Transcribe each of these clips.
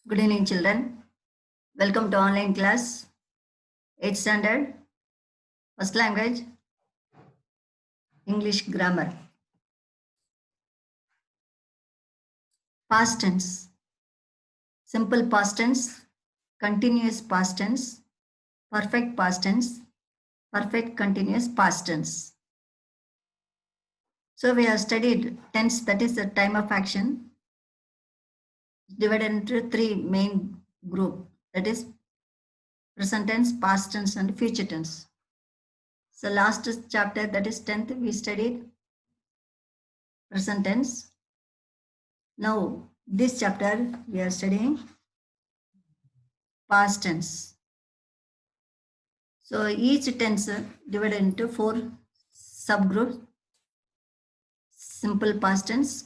Good evening, children. Welcome to online class. 8th standard, first language, English grammar. Past tense, simple past tense, continuous past tense, perfect past tense, perfect continuous past tense. So we have studied tense, that is the time of action, divided into three main group, that is present tense, past tense, and future tense. So last chapter, that is 10th, we studied present tense. Now this chapter we are studying past tense. So each tense divided into four subgroups: simple past tense,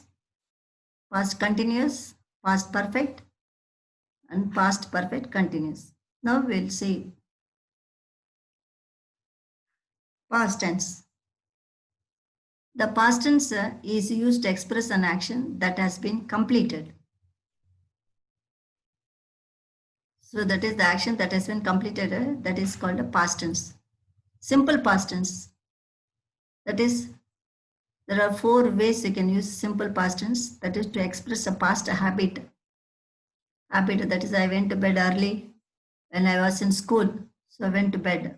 past continuous, past perfect, and past perfect continuous. Now we'll see past tense. The past tense is used to express an action that has been completed. So that is the action that has been completed, that is called a past tense. Simple past tense, that is, there are four ways you can use simple past tense, that is to express a past habit. Habit, that is, I went to bed early when I was in school, so I went to bed.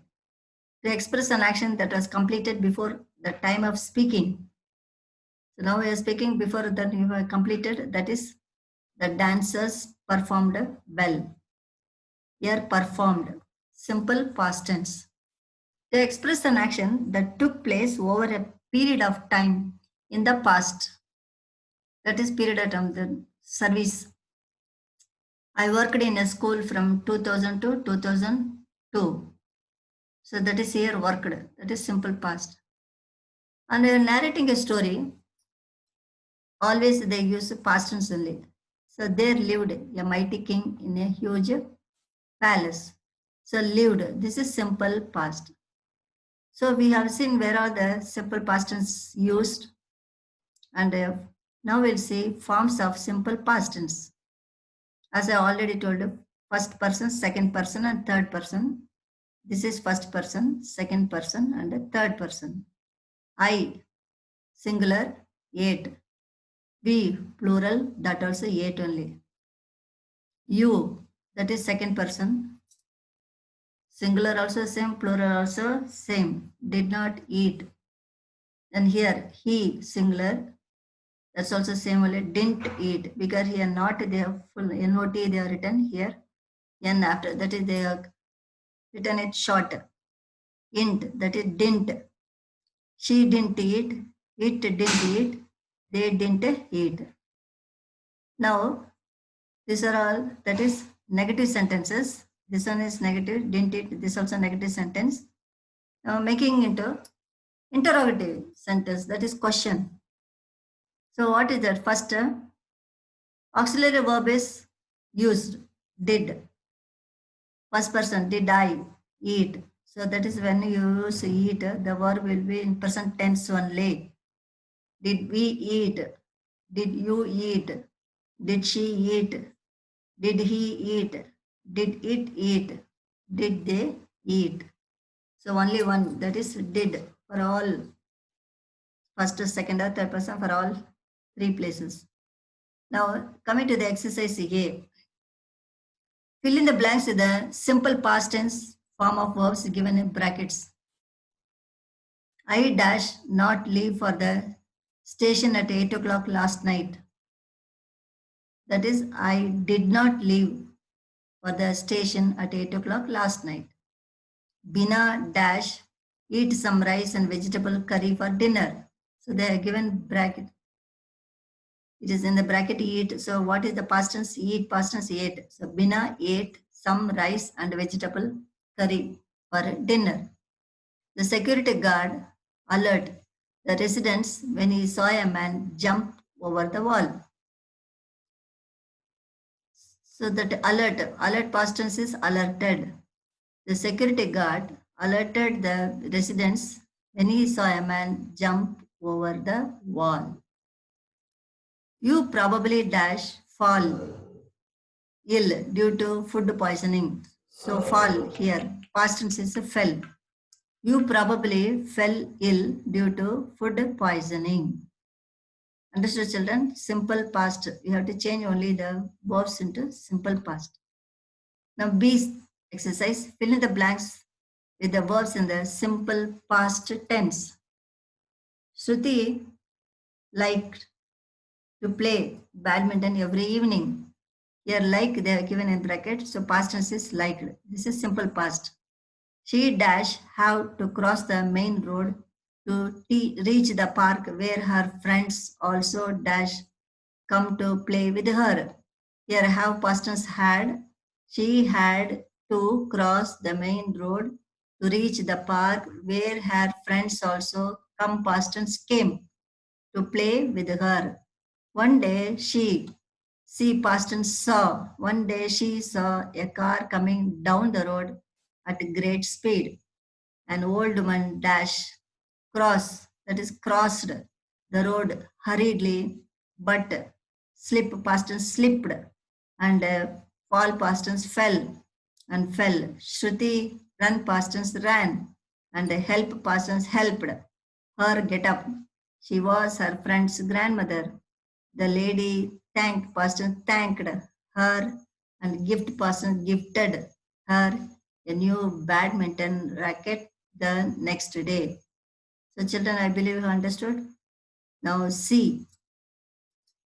To express an action that was completed before the time of speaking. So now we are speaking before that you have completed, that is, the dancers performed well. Here performed, simple past tense. To express an action that took place over a period of time in the past, that is period of the service. I worked in a school from 2000 to 2002. So that is here worked, that is simple past. And narrating a story, always they use past tense only. So there lived a mighty king in a huge palace. So lived, this is simple past. So we have seen where are the simple past tense used, and now we'll see forms of simple past tense. As I already told you, first person, second person, and third person. This is first person, second person, and third person. I, singular, ate. We, plural, that also ate only. You, that is second person. Singular also same, plural also same. Did not eat. And here, he, singular, that's also same only. Didn't eat, because here not they have full not they have written here. N after, that is they have written it short. Int, that is didn't. She didn't eat. It didn't eat. They didn't eat. Now, these are all, that is negative sentences. This one is negative, didn't it? This also negative sentence. Now making into interrogative sentence, that is question. So what is that? First, auxiliary verb is used, did. First person, did I eat? So that is when you use eat, the verb will be in present tense only. Did we eat? Did you eat? Did she eat? Did he eat? Did it eat? Did they eat? So only one, that is did, for all, first, second, or third person, for all three places. Now coming to the exercise A. Fill in the blanks with the simple past tense form of verbs given in brackets. I dash not leave for the station at 8 o'clock last night. That is, I did not leave for the station at 8 o'clock last night. Bina dash eat some rice and vegetable curry for dinner. So they are given bracket. It is in the bracket eat. So what is the past tense? Eat, past tense ate. So Bina ate some rice and vegetable curry for dinner. The security guard alert the residents when he saw a man jump over the wall. So that alert past tense is alerted. The security guard alerted the residents when he saw a man jump over the wall. You probably dash fall ill due to food poisoning. So fall here. Past tense is fell. You probably fell ill due to food poisoning. Understood, children? Simple past. You have to change only the verbs into simple past. Now, B exercise. Fill in the blanks with the verbs in the simple past tense. Shruti liked to play badminton every evening. Here, like they are given in bracket, so past tense is liked. This is simple past. She dash have to cross the main road to reach the park where her friends also dash come to play with her. Here, have past tense had. She had to cross the main road to reach the park where her friends also come past tense came to play with her. One day past tense saw. One day she saw a car coming down the road at great speed. An old woman that is crossed the road hurriedly, but past tense slipped, and fall past tense fell and fell. Shruti run past tense ran, and help past tense helped her get up. She was her friend's grandmother. The lady thanked person thanked her, and gift person gifted her a new badminton racket the next day. So children, I believe you understood. Now C.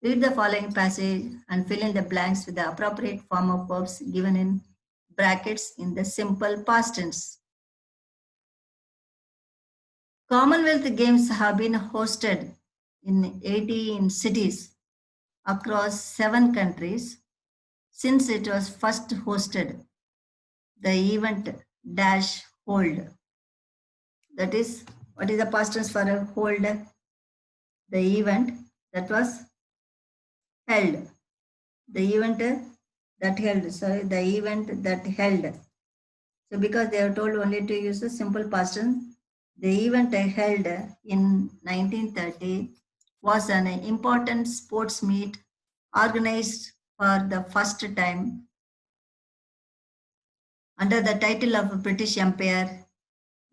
Read the following passage and fill in the blanks with the appropriate form of verbs given in brackets in the simple past tense. Commonwealth Games have been hosted in 18 cities across 7 countries since it was first hosted. The event dash hold. That is, what is the past tense for a hold? The event that was held. The event that held. Sorry, the event that held. So because they are told only to use the simple past tense, the event held in 1930 was an important sports meet organized for the first time under the title of British Empire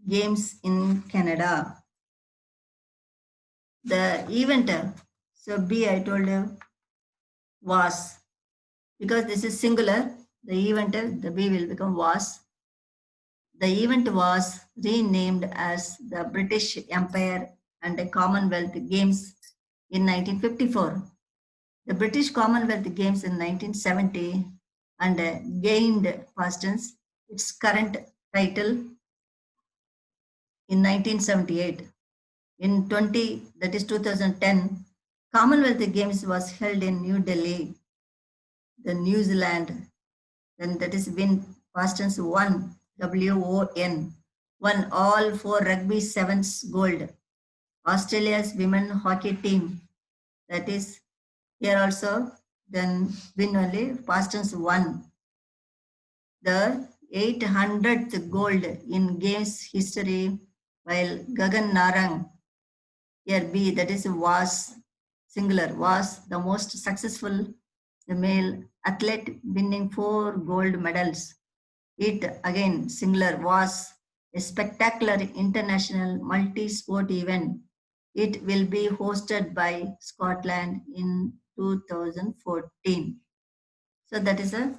Games in Canada. The event, so B I told you was, because this is singular, the event, the B will become was. The event was renamed as the British Empire and Commonwealth Games in 1954. The British Commonwealth Games in 1970 and gained past tense its current title in 1978. In 2010, Commonwealth Games was held in New Delhi, the New Zealand. Then that is win past tense won, WON, won all 4 rugby sevens gold. Australia's women hockey team, that is here also, then win only past tense won. The 800th gold in games history, while Gagan Narang, here B, that is was, singular, was the most successful male athlete winning 4 gold medals. It again, singular, was a spectacular international multi-sport event. It will be hosted by Scotland in 2014. So that is a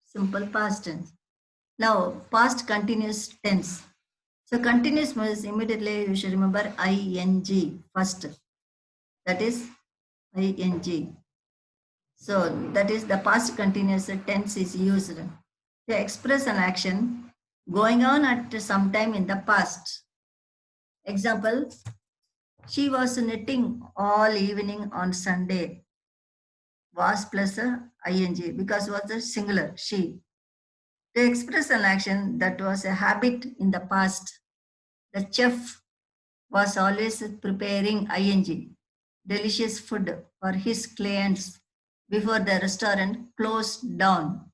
simple past tense. Now, past continuous tense. So continuous means immediately you should remember ing first. That is ing. So that is the past continuous tense is used to express an action going on at some time in the past. Example, she was knitting all evening on Sunday. Was plus ing because was the singular, she. To express an action that was a habit in the past, the chef was always preparing ing, delicious food for his clients before the restaurant closed down.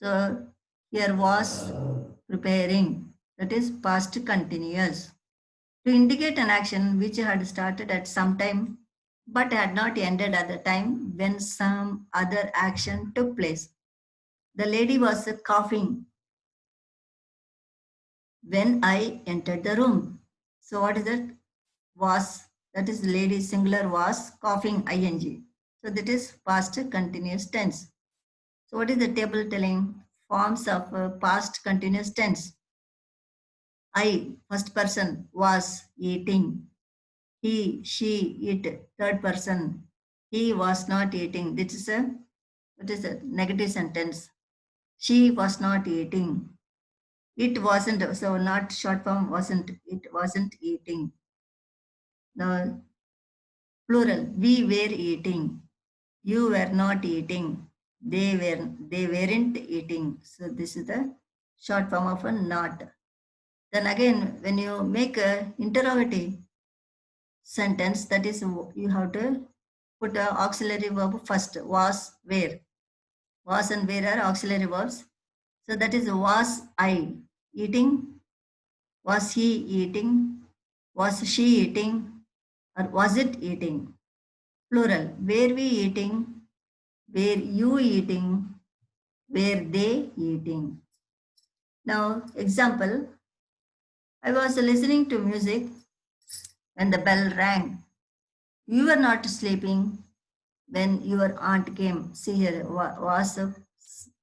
So here was preparing, that is past continuous. To indicate an action which had started at some time but had not ended at the time when some other action took place. The lady was coughing when I entered the room. So what is that? Was, that is lady singular was, coughing ing. So that is past continuous tense. So what is the table telling? Forms of past continuous tense. I, first person, was eating. He, she, it, third person. He was not eating. This is a, what is a negative sentence. She was not eating. It wasn't, so not short form wasn't, it wasn't eating. The plural, we were eating. You were not eating. They weren't eating. So this is the short form of a not. Then again, when you make a interrogative sentence, that is you have to put a auxiliary verb first. Was, where. Was and where are auxiliary verbs. So that is was I eating, was he eating, was she eating, or was it eating? Plural. Were we eating? Were you eating? Were they eating? Now, example, I was listening to music when the bell rang. You were not sleeping when your aunt came. See here, was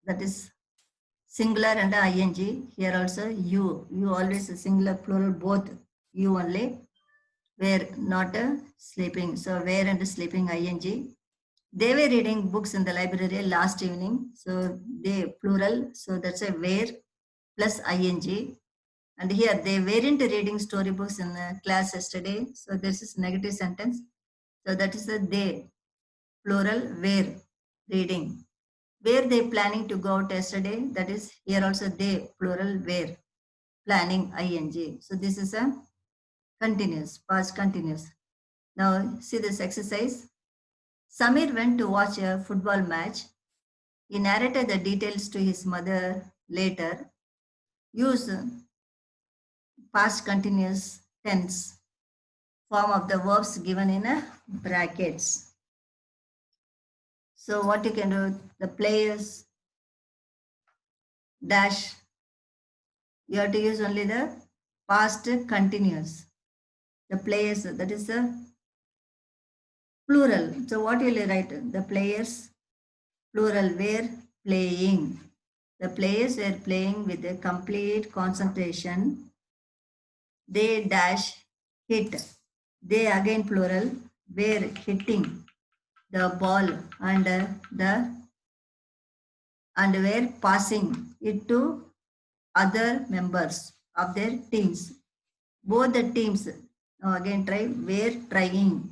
that is singular and ing. Here also you. You always singular, plural, both. You only. Were not sleeping. So were and sleeping ing. They were reading books in the library last evening. So they plural. So that's a were plus ing. And here they weren't reading storybooks in class yesterday. So this is negative sentence. So that is a they, plural, were reading. Were they planning to go out yesterday? That is here also they, plural, were planning ing. So this is a continuous, past continuous. Now see this exercise. Samir went to watch a football match. He narrated the details to his mother later. Use past continuous tense form of the verbs given in a brackets. So what you can do, the players dash, you have to use only the past continuous. The players, that is the plural. So what will you write? The players, plural, were playing. The players were playing with a complete concentration. They dash hit. They again plural were hitting the ball and were passing it to other members of their teams. Both the teams, now again try, were trying.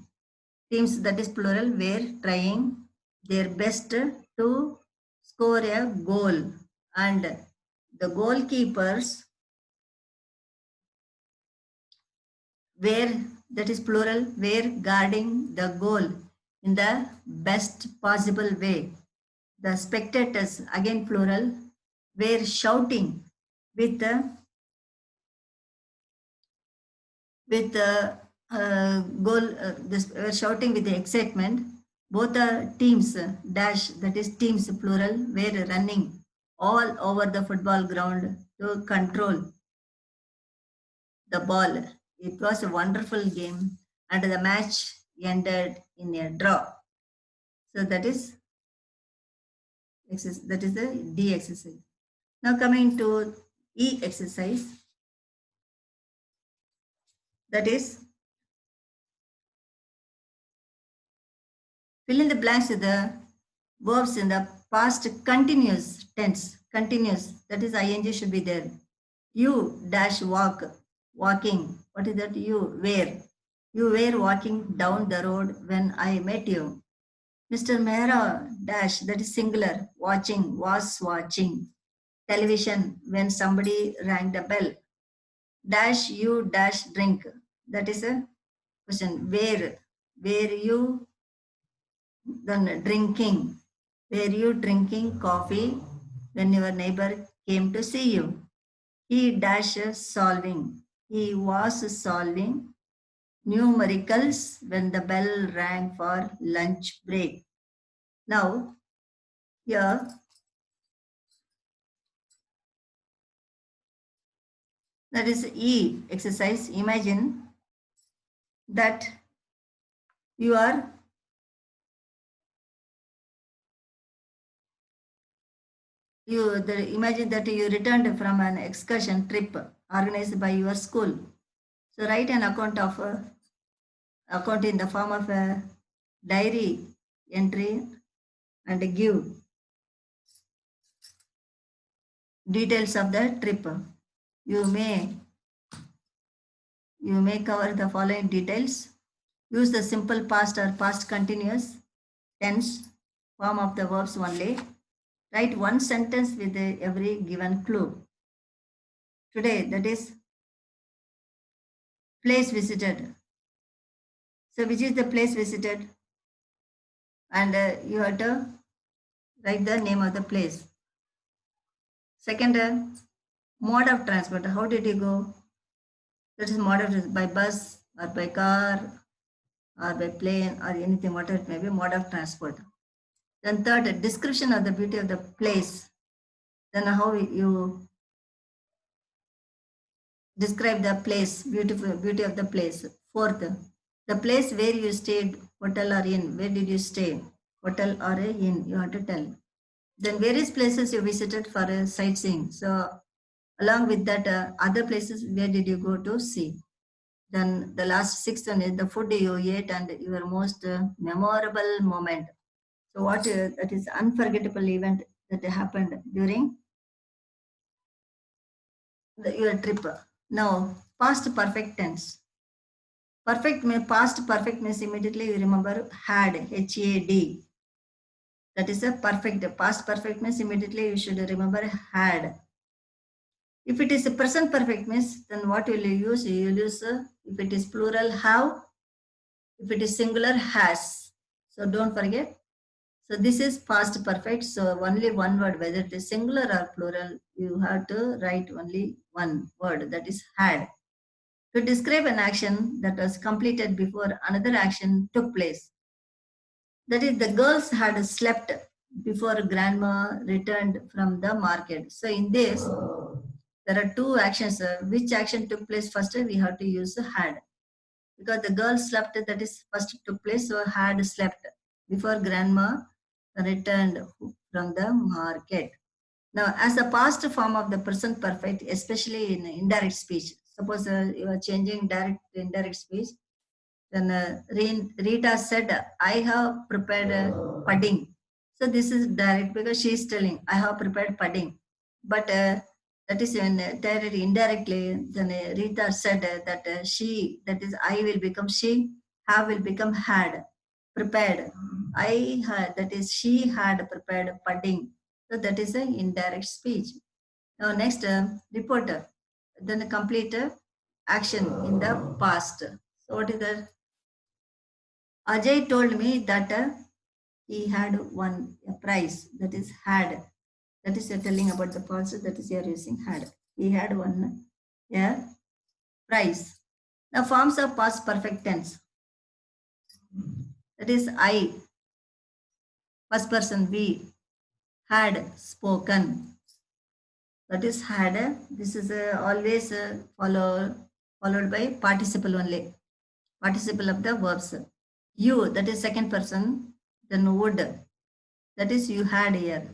Teams, that is plural, were trying their best to score a goal. And the goalkeepers were, that is plural, were guarding the goal in the best possible way. The spectators, again plural, were shouting with goal. This were shouting with the excitement. Both the teams dash, that is teams plural, were running all over the football ground to control the ball. It was a wonderful game, and the match ended in a draw. So that is the D exercise. Now coming to E exercise, that is fill in the blanks with the verbs in the past continuous tense. Continuous, that is ing should be there. You dash walk, walking. What is that? You were. You were walking down the road when I met you. Mr. Mehra dash, that is singular, watching, was watching television when somebody rang the bell. Dash you dash drink. That is a question. Were you then drinking? Were you drinking coffee when your neighbor came to see you? He dashes solving. He was solving numericals when the bell rang for lunch break. Now, here That is E exercise. Imagine that you are imagine that you returned from an excursion trip organized by your school. So write an account in the form of a diary entry and give details of the trip. You may cover the following details. Use the simple past or past continuous tense form of the verbs only. Write one sentence with every given clue. Today, that is place visited. So which is the place visited? And you have to write the name of the place. Second, mode of transport. How did you go? That is mode of by bus or by car or by plane or anything, whatever it may be, mode of transport. Then third, description of the beauty of the place. Then how you describe the place, beauty of the place. Fourth, the place where you stayed, hotel or inn. Where did you stay? Hotel or a inn, you have to tell. Then various places you visited for sightseeing. So along with that, other places, where did you go to see? Then the last sixth one is the food you ate and your most memorable moment. So what that is unforgettable event that happened during your trip. Now, past perfect tense. Past perfect means immediately you remember had, H-A-D. That is a perfect. Past perfect means immediately you should remember had. If it is a present perfect means, then what will you use? You will use, if it is plural, have. If it is singular, has. So don't forget. So this is past perfect. So only one word, whether it is singular or plural, you have to write only one word, that is had. To describe an action that was completed before another action took place. That is, the girls had slept before grandma returned from the market. So in this, there are two actions. Which action took place first? We have to use had. Because the girl slept, that is first took place, so had slept before grandma returned from the market. Now, as a past form of the present perfect, especially in indirect speech, suppose you are changing direct to indirect speech, then Rita said, I have prepared pudding. So this is direct because she is telling, I have prepared pudding. But that is when directly, indirectly, then Rita said that she, that is I will become she, have will become had, prepared. I had, that is she had prepared pudding. So that is an indirect speech. Now next, reporter, then complete action in the past. So what is the Ajay told me that he had won a prize. That is had. That is you're telling about the past. That is you're using had. He had won a prize. The forms of past perfect tense. That is I. First person we had spoken. That is had. This is always followed by participle only. Participle of the verbs. You. That is second person. Then would. That is you had here.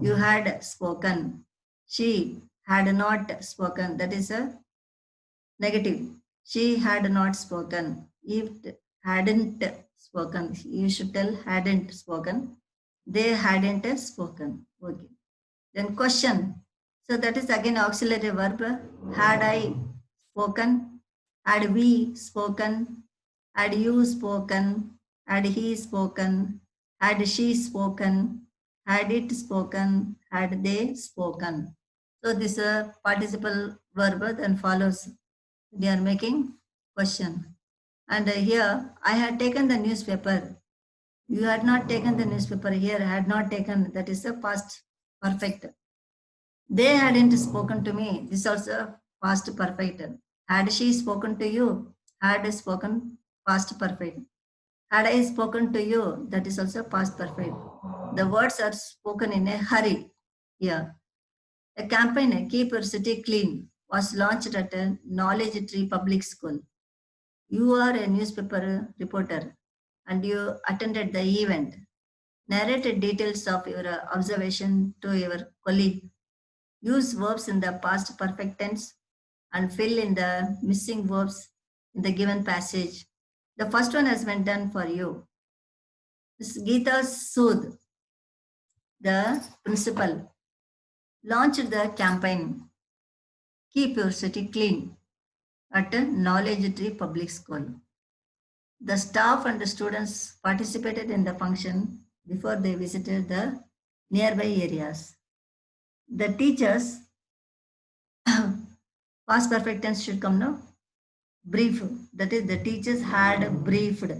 You had spoken. She had not spoken. That is a negative. She had not spoken. If hadn't spoken, you should tell hadn't spoken. They hadn't spoken. Okay. Then question. So that is again auxiliary verb. Had I spoken? Had we spoken? Had you spoken? Had he spoken? Had she spoken? Had it spoken? Had they spoken? So this participle verb then follows. They are making question. And here I had taken the newspaper. You had not taken the newspaper. Here had not taken. That is the past perfect. They hadn't spoken to me. This also past perfect. Had she spoken to you? Had spoken past perfect. Had I spoken to you? That is also past perfect. The words are spoken in a hurry. Yeah. A campaign, keep your city clean. was launched at a Knowledge Tree Public School. You are a newspaper reporter and you attended the event. Narrate details of your observation to your colleague. Use verbs in the past perfect tense and fill in the missing verbs in the given passage. The first one has been done for you. This Geeta Sood, the principal, launched the campaign Keep Your City Clean at a Knowledge Tree Public School. The staff and the students participated in the function before they visited the nearby areas. The teachers, past perfect tense should come now, brief. That is, the teachers had briefed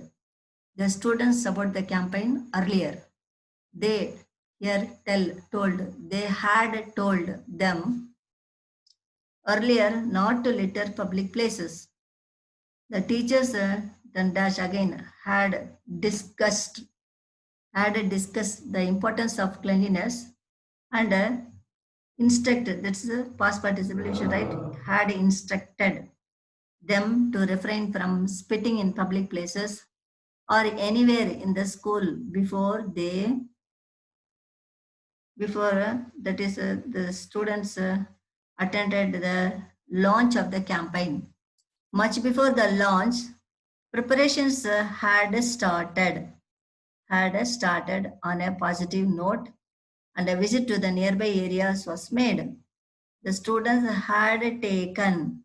the students about the campaign earlier. They told, they had told them earlier not to litter public places. The teachers then dash again discussed had discussed the importance of cleanliness and instructed, that's the past participle, you should write, had instructed them to refrain from spitting in public places or anywhere in the school before the students attended the launch of the campaign. Much before the launch, preparations had started on a positive note and a visit to the nearby areas was made. The students had taken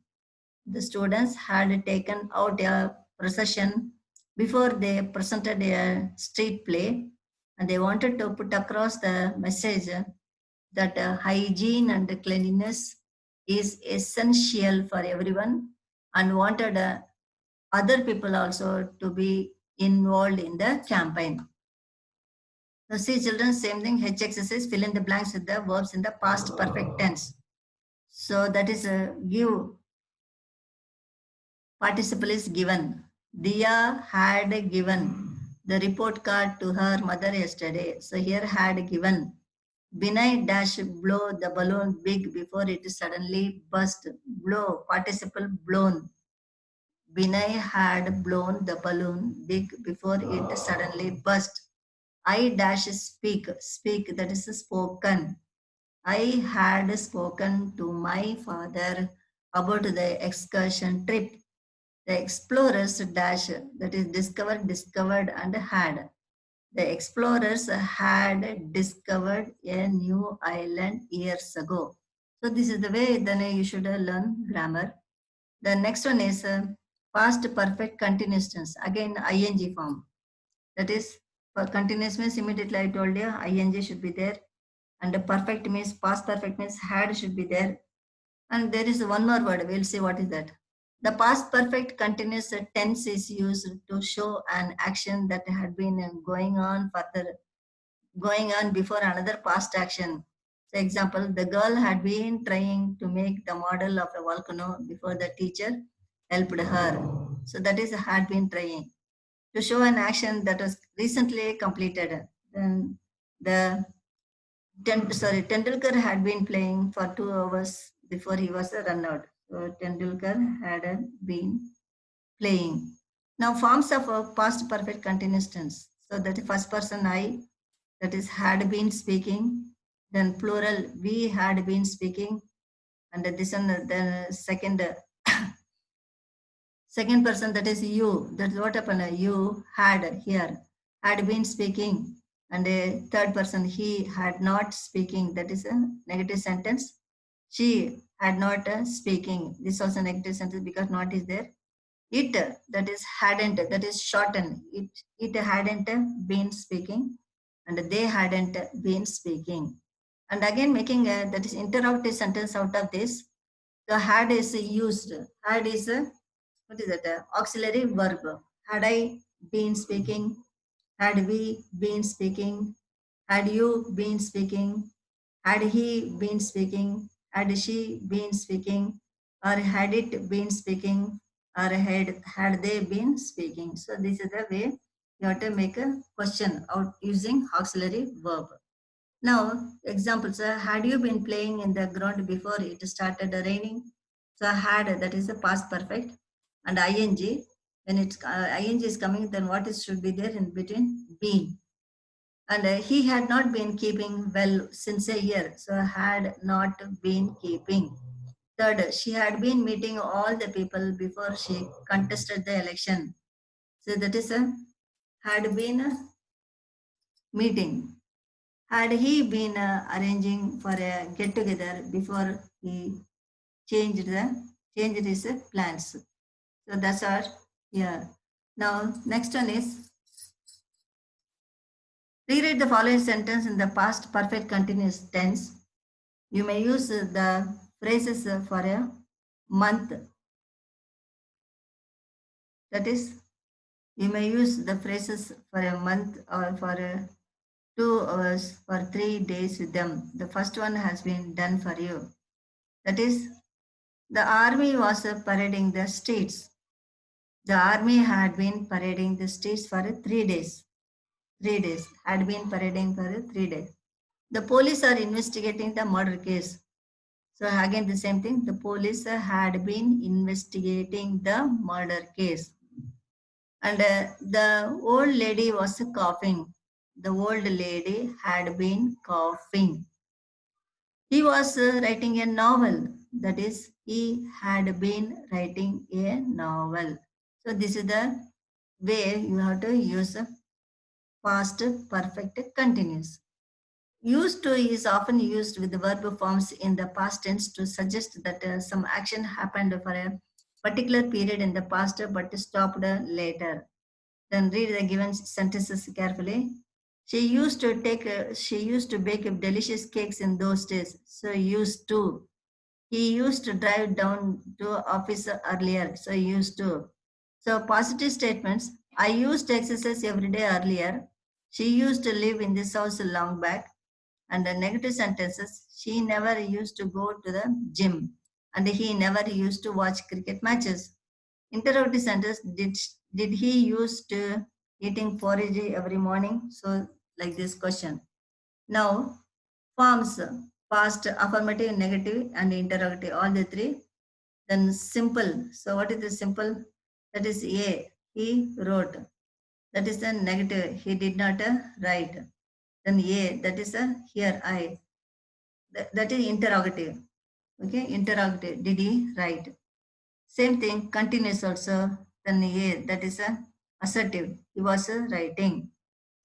out a procession before they presented a street play, and they wanted to put across the message that hygiene and cleanliness is essential for everyone, and wanted other people also to be involved in the campaign. So see children, same thing, H exercise, fill in the blanks with the verbs in the past perfect tense. So that is give participle is given. Dia had given the report card to her mother yesterday. So here had given. Binay dash blow the balloon big before it suddenly burst. Blow, participle blown. Binay had blown the balloon big before it suddenly burst. I dash speak, that is spoken. I had spoken to my father about the excursion trip. The explorers dash, that is discovered and had. The explorers had discovered a new island years ago. So this is the way then you should learn grammar. The next one is past perfect continuous tense. Again ing form. That is for continuous means immediately I told you ing should be there. And the perfect means past perfect means had should be there. And there is one more word. We'll see what is that. The past perfect continuous tense is used to show an action that had been going on before another past action. For example, the girl had been trying to make the model of a volcano before the teacher helped her. So that is had been trying to show an action that was recently completed. Then the Tendulkar had been playing for 2 hours before he was run out. So Tendulkar had been playing. Now forms of a past perfect continuous tense. So that is first person I, that is had been speaking. Then plural we had been speaking, and this one the second person, that is you. That's what happened. You had here had been speaking, and a third person he had not speaking. That is a negative sentence. She had not speaking. This also negative sentence because not is there. It, that is hadn't, that is shortened. It hadn't been speaking, and they hadn't been speaking. And again making a, that is interrogative sentence out of this. The had is used. Had is a, what is that? Auxiliary verb. Had I been speaking? Had we been speaking? Had you been speaking? Had he been speaking? Had she been speaking? Or had it been speaking? Or had they been speaking? So this is the way you have to make a question out using auxiliary verb. Now, examples. Had you been playing in the ground before it started raining? So had, that is the past perfect, and ing. When it's ing is coming, then what is should be there in between? Been. And he had not been keeping well since a year. So had not been keeping. Third, she had been meeting all the people before she contested the election. So that is a had been a meeting. Had he been arranging for a get together before he changed his plans. So that's our yeah. Now next one is reread the following sentence in the past perfect continuous tense. You may use the phrases for a month. That is, you may use the phrases for a month or for 2 hours for 3 days with them. The first one has been done for you. That is, the army was parading the streets. The army had been parading the streets for 3 days. 3 days had been parading for 3 days. The police are investigating the murder case. So again the same thing. The police had been investigating the murder case. And the old lady was coughing. The old lady had been coughing. He was writing a novel. That is, he had been writing a novel. So this is the way you have to use a past perfect continuous. Used to is often used with the verb forms in the past tense to suggest that some action happened for a particular period in the past but stopped later. Then read the given sentences carefully. She used to bake delicious cakes in those days. So used to. He used to drive down to office earlier. So used to. So positive statements. I used to exercise every day earlier. She used to live in this house long back. And the negative sentences. She never used to go to the gym. And he never used to watch cricket matches. Interrogative sentence, did he used to eating porridge every morning? So like this question. Now forms past, affirmative, negative, and interrogative, all the three. Then simple. So what is the simple? That is A. He wrote. That is the negative. He did not write. Then A. That is here I. That is interrogative. Okay, interrogative. Did he write? Same thing, continuous also. Then A, that is a assertive. He was writing.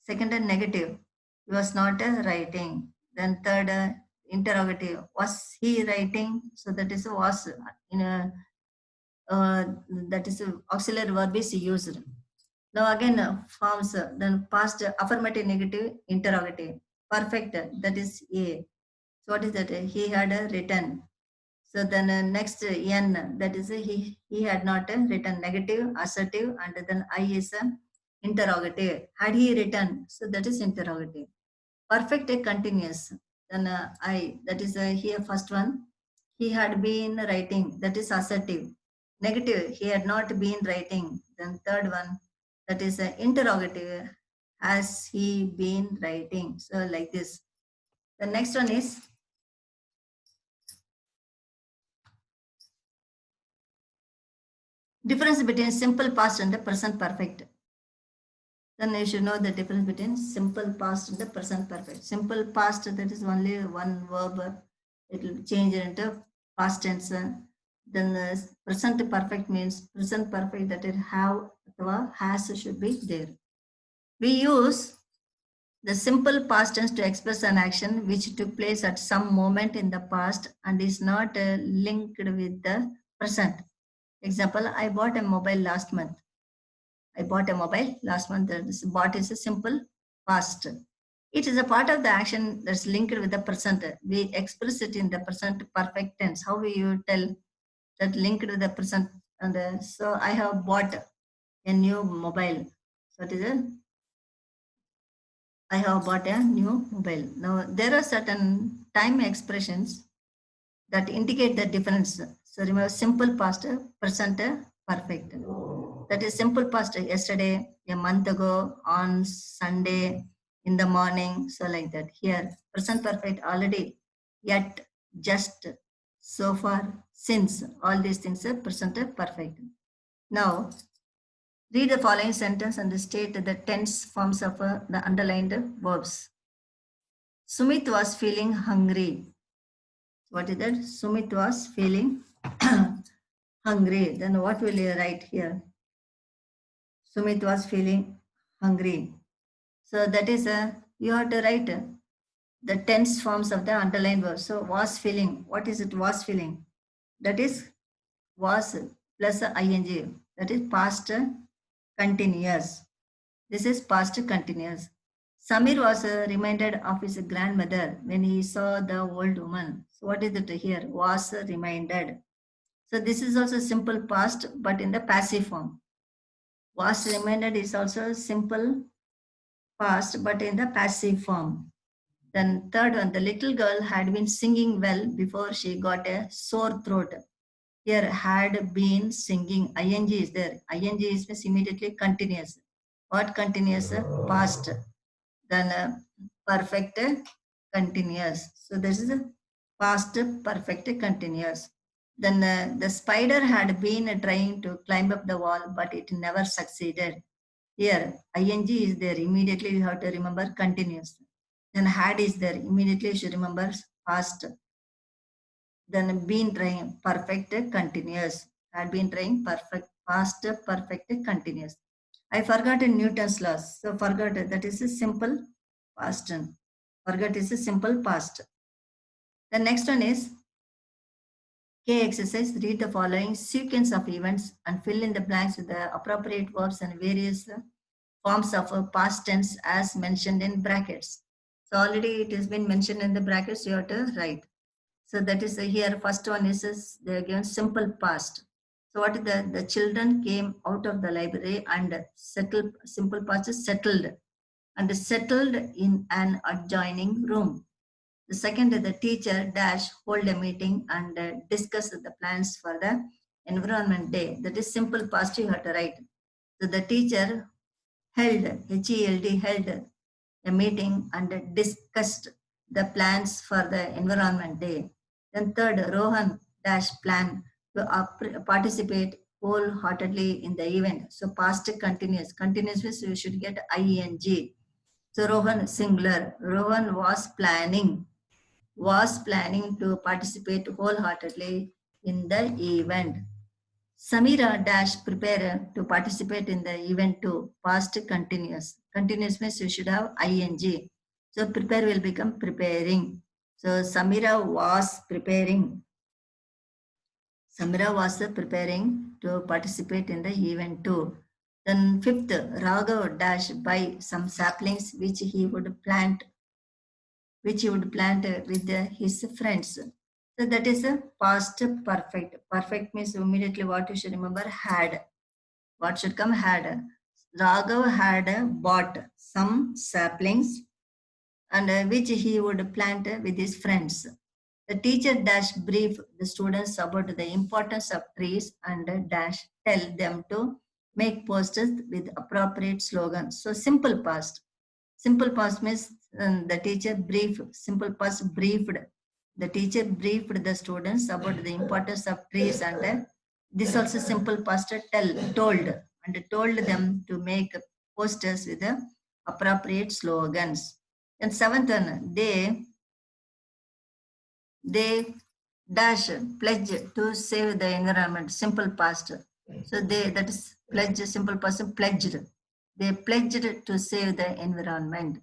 Second, a negative. He was not writing. Then third, interrogative. Was he writing? So that is a was in a that is a auxiliary verb is used. Now again forms then past affirmative, negative, interrogative. Perfect. That is A. So what is that? He had written. So then next N, that is he had not written, negative, assertive, and then I is interrogative. Had he written? So that is interrogative. Perfect continuous. Then I, that is here first one. He had been writing, that is assertive. Negative, he had not been writing. Then third one, that is interrogative. Has he been writing? So like this. The next one is difference between simple past and the present perfect. Then you should know the difference between simple past and the present perfect. Simple past, that is only one verb. It will change into past tense. Then the present perfect means present perfect, that it have or has should be there. We use the simple past tense to express an action which took place at some moment in the past and is not linked with the present. Example, I bought a mobile last month. I bought a mobile last month. This bought is a simple past. It is a part of the action that's linked with the present. We express it in the present perfect tense. How will you tell that linked with the present? And so I have bought a new mobile. So it is I have bought a new mobile. Now there are certain time expressions that indicate the difference. So remember simple past, present, perfect. That is simple past, yesterday, a month ago, on Sunday, in the morning. So like that. Here, present perfect already, yet, just, so far, since. All these things are present perfect. Now, read the following sentence and state the tense forms of the underlined verbs. Sumit was feeling hungry. What is that? Sumit was feeling hungry. Then what will you write here? Sumit was feeling hungry. So that is you have to write the tense forms of the underlined verb. So was feeling. What is it? Was feeling. That is was plus ing. That is past continuous. This is past continuous. Samir was reminded of his grandmother when he saw the old woman. So what is it here? Was reminded. So this is also simple past, but in the passive form. Was reminded is also simple past, but in the passive form. Then third one, the little girl had been singing well before she got a sore throat. Here had been singing, ing is there. Ing is immediately continuous. What continuous? Past. Then perfect continuous. So this is a past perfect continuous. Then the spider had been trying to climb up the wall, but it never succeeded. Here, ing is there. Immediately you have to remember continuous. Then had is there. Immediately you should remember past. Then been trying perfect continuous. Had been trying perfect past perfect continuous. I forgot Newton's laws. So forgot that is a simple past tense. Forgot is a simple past. The next one is K exercise. Read the following sequence of events and fill in the blanks with the appropriate verbs and various forms of a past tense as mentioned in brackets. So already it has been mentioned in the brackets, you have to write. So that is here, first one is they are given simple past. So what is the children came out of the library and settled, simple past is settled, and settled in an adjoining room. The second is the teacher dash hold a meeting and discuss the plans for the environment day. That is simple past you have to write. So the teacher held, H-E-L-D, held a meeting and discussed the plans for the environment day. Then third, Rohan dash plan to participate wholeheartedly in the event. So past continuous. Continuous means you should get ing. So Rohan singular. Rohan was planning to participate wholeheartedly in the event. Samira dash prepare to participate in the event too. Past continuous. Continuous means you should have ing. So prepare will become preparing. So Samira was preparing. Samira was preparing to participate in the event too. Then fifth, Raghav dash buy some saplings which he would plant with his friends. So that is a past perfect. Perfect means immediately what you should remember had. What should come had. Raghav had bought some saplings and which he would plant with his friends. The teacher dash brief the students about the importance of trees and dash tell them to make posters with appropriate slogans. So simple past. Simple past means the teacher brief. Simple past briefed. The teacher briefed the students about the importance of trees and this also simple past told them to make posters with the appropriate slogans. And seventh one, they dash pledge to save the environment. Simple past. So they that is pledge. Simple past pledged. They pledged to save the environment.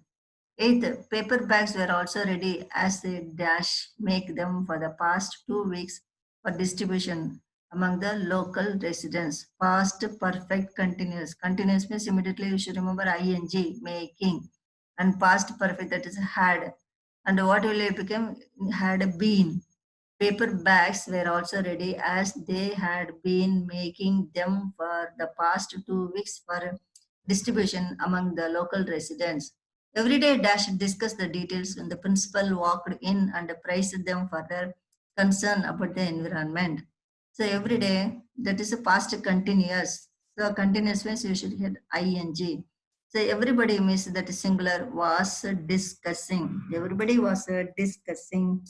Eighth, paper bags were also ready as they dash make them for the past 2 weeks for distribution among the local residents. Past perfect continuous. Continuous means immediately you should remember ing, making. And past perfect, that is had. And what will it become? Had been. Paper bags were also ready as they had been making them for the past 2 weeks for distribution among the local residents. Every day, Dash discussed the details when the principal walked in and praised them for their concern about the environment. So every day, that is a past continuous. So continuous means you should hit ing. So everybody means that singular was discussing. Everybody was discussing.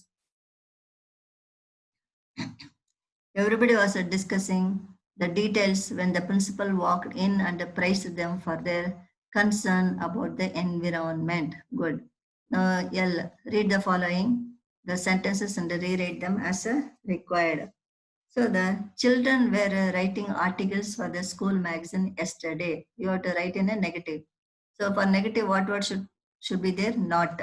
Everybody was discussing the details when the principal walked in and praised them for their concern about the environment. Good. Now, L, read the following the sentences and rewrite them as required. So the children were writing articles for the school magazine yesterday. You have to write in a negative. So for negative, what word should be there? Not.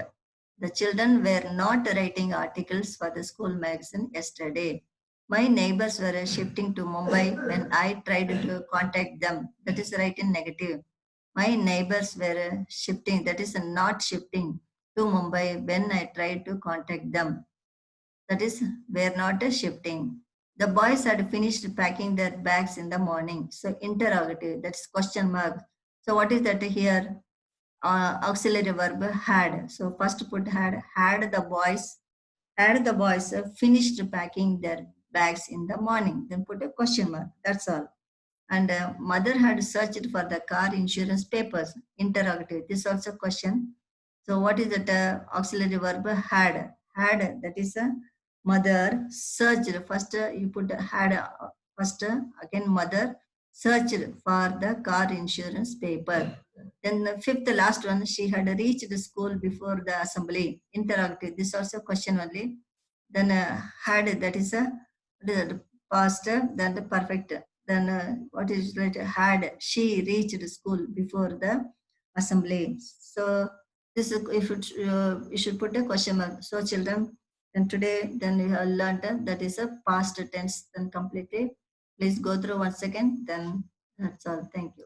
The children were not writing articles for the school magazine yesterday. My neighbors were shifting to Mumbai when I tried to contact them. That is right in negative. My neighbors were shifting, that is not shifting to Mumbai when I tried to contact them. That is, were not shifting. The boys had finished packing their bags in the morning. So interrogative, that's question mark. So what is that here? Auxiliary verb had. So first put had the boys finished packing their bags in the morning. Then put a question mark. That's all. And mother had searched for the car insurance papers. Interrogative. This also question. So what is that auxiliary verb? Had. Had. That is a mother searched. First you put had. First again mother searched for the car insurance paper. Then the fifth last one. She had reached the school before the assembly. Interrogative. This also question only. Then had. That is a past. Then the perfect. Then what is like had she reached school before the assembly. So this is if it, you should put a question mark. So children, and today then you have learned that is a past tense then completely. Please go through once again. Then that's all. Thank you.